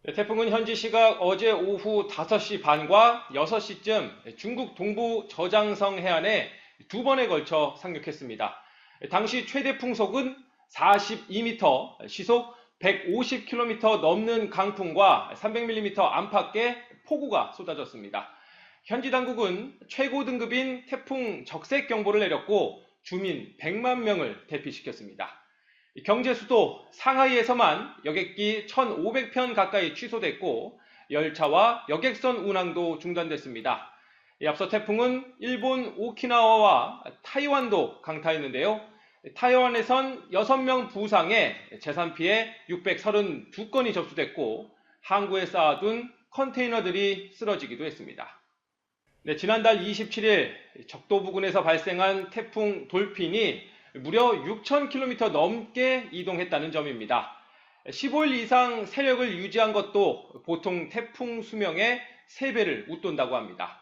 네, 태풍은 현지 시각 어제 오후 5시 반과 6시쯤 중국 동부 저장성 해안에 두 번에 걸쳐 상륙했습니다. 당시 최대 풍속은 42m, 시속 150km 넘는 강풍과 300mm 안팎의 폭우가 쏟아졌습니다. 현지 당국은 최고 등급인 태풍 적색 경보를 내렸고 주민 100만 명을 대피시켰습니다. 경제 수도 상하이에서만 여객기 1,500편 가까이 취소됐고 열차와 여객선 운항도 중단됐습니다. 앞서 태풍은 일본 오키나와와 타이완도 강타했는데요. 타이완에선 6명 부상에 재산 피해 632건이 접수됐고 항구에 쌓아둔 컨테이너들이 쓰러지기도 했습니다. 네, 지난달 27일 적도 부근에서 발생한 태풍 돌핀이 무려 6,000km 넘게 이동했다는 점입니다. 15일 이상 세력을 유지한 것도 보통 태풍 수명의 3배를 웃돈다고 합니다.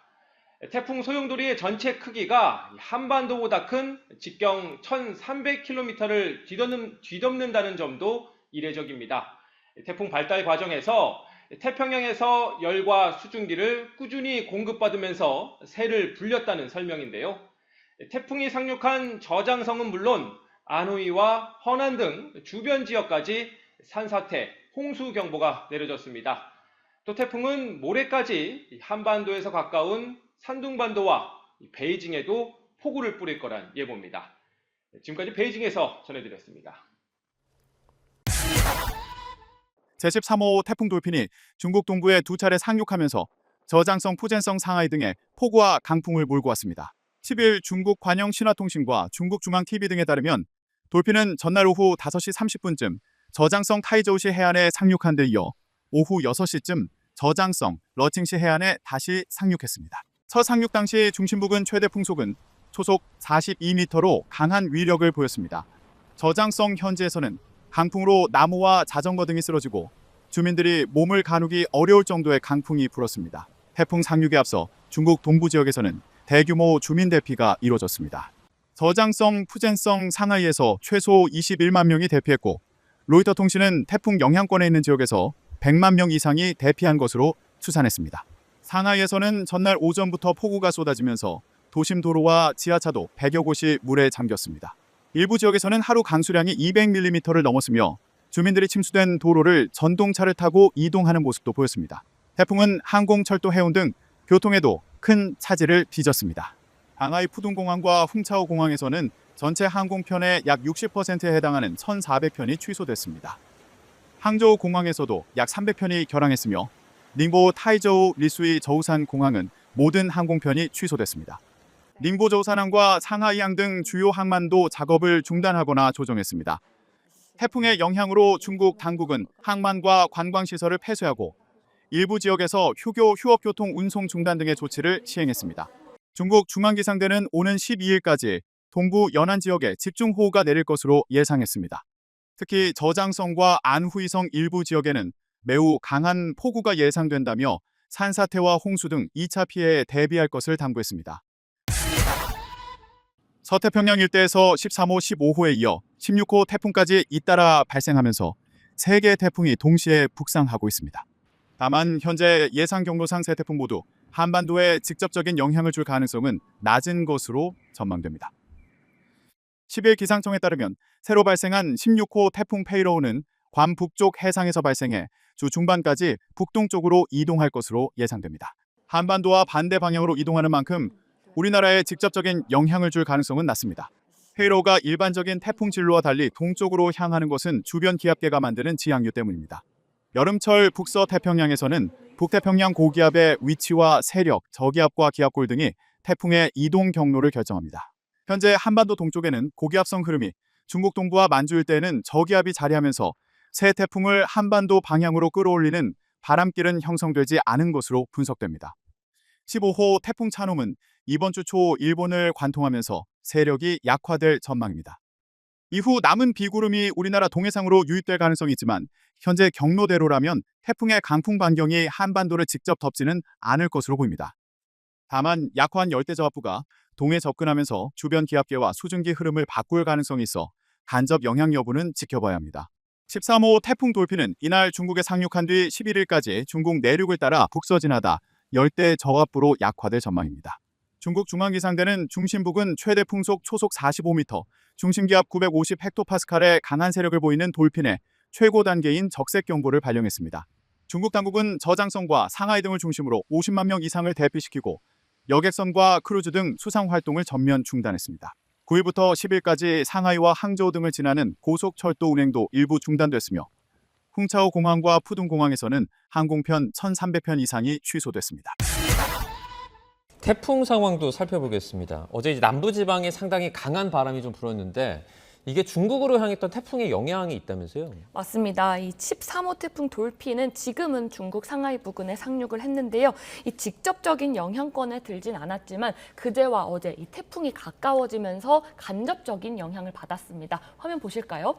태풍 소용돌이의 전체 크기가 한반도보다 큰 직경 1,300km를 뒤덮는다는 점도 이례적입니다. 태풍 발달 과정에서 태평양에서 열과 수증기를 꾸준히 공급받으면서 새를 불렸다는 설명인데요. 태풍이 상륙한 저장성은 물론 안후이와 허난 등 주변 지역까지 산사태, 홍수 경보가 내려졌습니다. 또 태풍은 모레까지 한반도에서 가까운 산둥반도와 베이징에도 폭우를 뿌릴 거란 예보입니다. 지금까지 베이징에서 전해드렸습니다. 제13호 태풍 돌핀이 중국 동부에 두 차례 상륙하면서 저장성 푸젠성 상하이 등에 폭우와 강풍을 몰고 왔습니다. 10일 중국 관영 신화통신과 중국 중앙TV 등에 따르면 돌핀은 전날 오후 5시 30분쯤 저장성 타이저우시 해안에 상륙한 데 이어 오후 6시쯤 저장성 러칭시 해안에 다시 상륙했습니다. 첫 상륙 당시 중심부근 최대 풍속은 초속 42m로 강한 위력을 보였습니다. 저장성 현지에서는 강풍으로 나무와 자전거 등이 쓰러지고 주민들이 몸을 가누기 어려울 정도의 강풍이 불었습니다. 태풍 상륙에 앞서 중국 동부 지역에서는 대규모 주민 대피가 이루어졌습니다. 저장성 푸젠성 상하이에서 최소 21만 명이 대피했고 로이터 통신은 태풍 영향권에 있는 지역에서 100만 명 이상이 대피한 것으로 추산했습니다. 상하이에서는 전날 오전부터 폭우가 쏟아지면서 도심 도로와 지하차도 100여 곳이 물에 잠겼습니다. 일부 지역에서는 하루 강수량이 200mm를 넘었으며 주민들이 침수된 도로를 전동차를 타고 이동하는 모습도 보였습니다. 태풍은 항공, 철도, 해운 등 교통에도 큰 차질을 빚었습니다. 상하이 푸둥공항과 훔차오 공항에서는 전체 항공편의 약 60%에 해당하는 1,400편이 취소됐습니다. 항저우 공항에서도 약 300편이 결항했으며 닝보 타이저우 리수이 저우산 공항은 모든 항공편이 취소됐습니다. 닝보 저우산항과 상하이항 등 주요 항만도 작업을 중단하거나 조정했습니다. 태풍의 영향으로 중국 당국은 항만과 관광시설을 폐쇄하고 일부 지역에서 휴업교통 운송 중단 등의 조치를 시행했습니다. 중국 중앙기상대는 오는 12일까지 동부 연안 지역에 집중호우가 내릴 것으로 예상했습니다. 특히 저장성과 안후이성 일부 지역에는 매우 강한 폭우가 예상된다며 산사태와 홍수 등 2차 피해에 대비할 것을 당부했습니다. 서태평양 일대에서 13호, 15호에 이어 16호 태풍까지 잇따라 발생하면서 3개의 태풍이 동시에 북상하고 있습니다. 다만 현재 예상 경로상 세 태풍 모두 한반도에 직접적인 영향을 줄 가능성은 낮은 것으로 전망됩니다. 10일 기상청에 따르면 새로 발생한 16호 태풍 페이로우는 괌 북쪽 해상에서 발생해 주 중반까지 북동쪽으로 이동할 것으로 예상됩니다. 한반도와 반대 방향으로 이동하는 만큼 우리나라에 직접적인 영향을 줄 가능성은 낮습니다. 페이로우가 일반적인 태풍 진로와 달리 동쪽으로 향하는 것은 주변 기압계가 만드는 지항류 때문입니다. 여름철 북서태평양에서는 북태평양 고기압의 위치와 세력, 저기압과 기압골 등이 태풍의 이동 경로를 결정합니다. 현재 한반도 동쪽에는 고기압성 흐름이, 중국 동부와 만주 일대에는 저기압이 자리하면서 새 태풍을 한반도 방향으로 끌어올리는 바람길은 형성되지 않은 것으로 분석됩니다. 15호 태풍 찬홈은 이번 주 초 일본을 관통하면서 세력이 약화될 전망입니다. 이후 남은 비구름이 우리나라 동해상으로 유입될 가능성이 있지만 현재 경로대로라면 태풍의 강풍 반경이 한반도를 직접 덮지는 않을 것으로 보입니다. 다만 약화한 열대저하부가 동해 접근하면서 주변 기압계와 수증기 흐름을 바꿀 가능성이 있어 간접 영향 여부는 지켜봐야 합니다. 13호 태풍 돌핀은 이날 중국에 상륙한 뒤 11일까지 중국 내륙을 따라 북서진하다 열대 저압부로 약화될 전망입니다. 중국 중앙기상대는 중심 부근 최대 풍속 초속 45m, 중심기압 950헥토파스칼의 강한 세력을 보이는 돌핀의 최고 단계인 적색 경보를 발령했습니다. 중국 당국은 저장성과 상하이 등을 중심으로 50만 명 이상을 대피시키고 여객선과 크루즈 등 수상 활동을 전면 중단했습니다. 9일부터 10일까지 상하이와 항저우 등을 지나는 고속철도 운행도 일부 중단됐으며 쿵차오 공항과 푸둥 공항에서는 항공편 1,300편 이상이 취소됐습니다. 태풍 상황도 살펴보겠습니다. 어제 이제 남부지방에 상당히 강한 바람이 좀 불었는데 이게 중국으로 향했던 태풍의 영향이 있다면서요? 맞습니다. 이 13호 태풍 돌핀은 지금은 중국 상하이 부근에 상륙을 했는데요. 이 직접적인 영향권에 들진 않았지만 그제와 어제 이 태풍이 가까워지면서 간접적인 영향을 받았습니다. 화면 보실까요?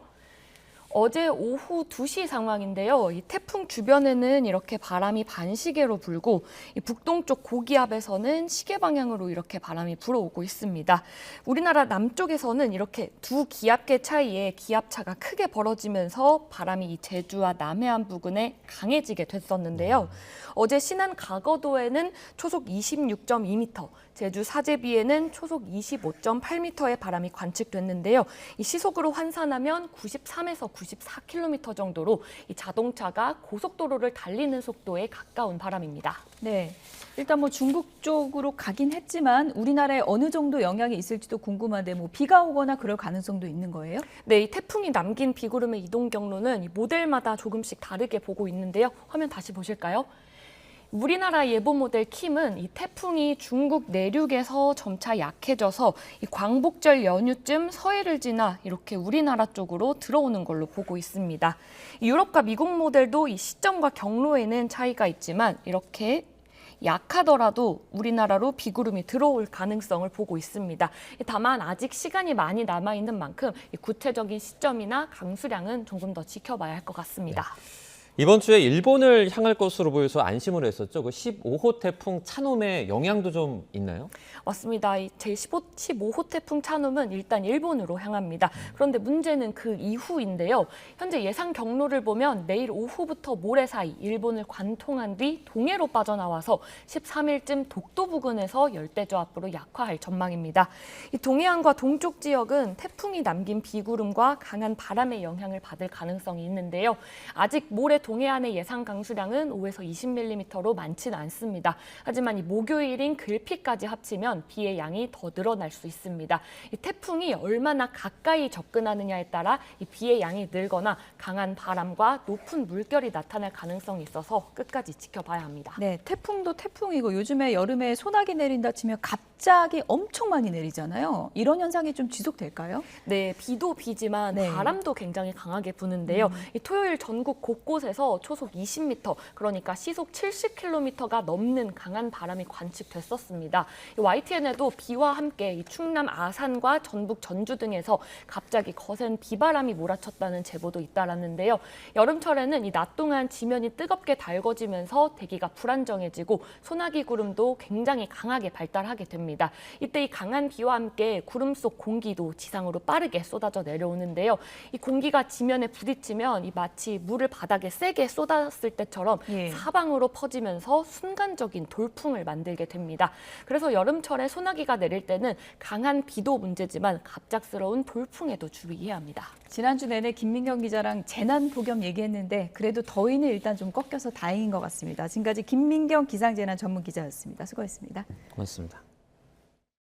어제 오후 2시 상황인데요. 이 태풍 주변에는 이렇게 바람이 반시계로 불고 이 북동쪽 고기압에서는 시계 방향으로 이렇게 바람이 불어오고 있습니다. 우리나라 남쪽에서는 이렇게 두 기압계 사이에 기압차가 크게 벌어지면서 바람이 이 제주와 남해안 부근에 강해지게 됐었는데요. 어제 신안 가거도에는 초속 26.2m, 제주 사제비에는 초속 25.8m의 바람이 관측됐는데요. 이 시속으로 환산하면 93에서 94km 정도로 이 자동차가 고속도로를 달리는 속도에 가까운 바람입니다. 네, 일단 뭐 중국 쪽으로 가긴 했지만 우리나라에 어느 정도 영향이 있을지도 궁금한데 뭐 비가 오거나 그럴 가능성도 있는 거예요? 네, 이 태풍이 남긴 비구름의 이동 경로는 이 모델마다 조금씩 다르게 보고 있는데요. 화면 다시 보실까요? 우리나라 예보 모델 킴은 이 태풍이 중국 내륙에서 점차 약해져서 이 광복절 연휴쯤 서해를 지나 이렇게 우리나라 쪽으로 들어오는 걸로 보고 있습니다. 유럽과 미국 모델도 이 시점과 경로에는 차이가 있지만 이렇게 약하더라도 우리나라로 비구름이 들어올 가능성을 보고 있습니다. 다만 아직 시간이 많이 남아있는 만큼 구체적인 시점이나 강수량은 조금 더 지켜봐야 할 것 같습니다. 이번 주에 일본을 향할 것으로 보여서 안심을 했었죠. 그 15호 태풍 차놈의 영향도 좀 있나요? 맞습니다. 이 제15호 태풍 차놈은 일단 일본으로 향합니다. 그런데 문제는 그 이후인데요. 현재 예상 경로를 보면 내일 오후부터 모레 사이 일본을 관통한 뒤 동해로 빠져나와서 13일쯤 독도 부근에서 열대저압부로 약화할 전망입니다. 이 동해안과 동쪽 지역은 태풍이 남긴 비구름과 강한 바람의 영향을 받을 가능성이 있는데요. 아직 모레 동해안의 예상 강수량은 5에서 20mm로 많지는 않습니다. 하지만 이 목요일인 글피까지 합치면 비의 양이 더 늘어날 수 있습니다. 이 태풍이 얼마나 가까이 접근하느냐에 따라 이 비의 양이 늘거나 강한 바람과 높은 물결이 나타날 가능성이 있어서 끝까지 지켜봐야 합니다. 네, 태풍도 태풍이고 요즘에 여름에 소나기 내린다 치면 갑자기 엄청 많이 내리잖아요. 이런 현상이 좀 지속될까요? 네, 비도 비지만 네. 바람도 굉장히 강하게 부는데요. 이 토요일 전국 곳곳에서 초속 20m, 그러니까 시속 70km가 넘는 강한 바람이 관측됐었습니다. YTN에도 비와 함께 이 충남 아산과 전북 전주 등에서 갑자기 거센 비바람이 몰아쳤다는 제보도 잇따랐는데요. 여름철에는 이 낮 동안 지면이 뜨겁게 달궈지면서 대기가 불안정해지고 소나기 구름도 굉장히 강하게 발달하게 됩니다. 이때 이 강한 비와 함께 구름 속 공기도 지상으로 빠르게 쏟아져 내려오는데요. 이 공기가 지면에 부딪히면 이 마치 물을 바닥에 세게 쏟았을 때처럼 사방으로 퍼지면서 순간적인 돌풍을 만들게 됩니다. 그래서 여름철에 소나기가 내릴 때는 강한 비도 문제지만 갑작스러운 돌풍에도 주의해야 합니다. 지난주 내내 김민경 기자랑 재난 폭염 얘기했는데 그래도 더위는 일단 좀 꺾여서 다행인 것 같습니다. 지금까지 김민경 기상재난 전문 기자였습니다. 수고했습니다. 고맙습니다.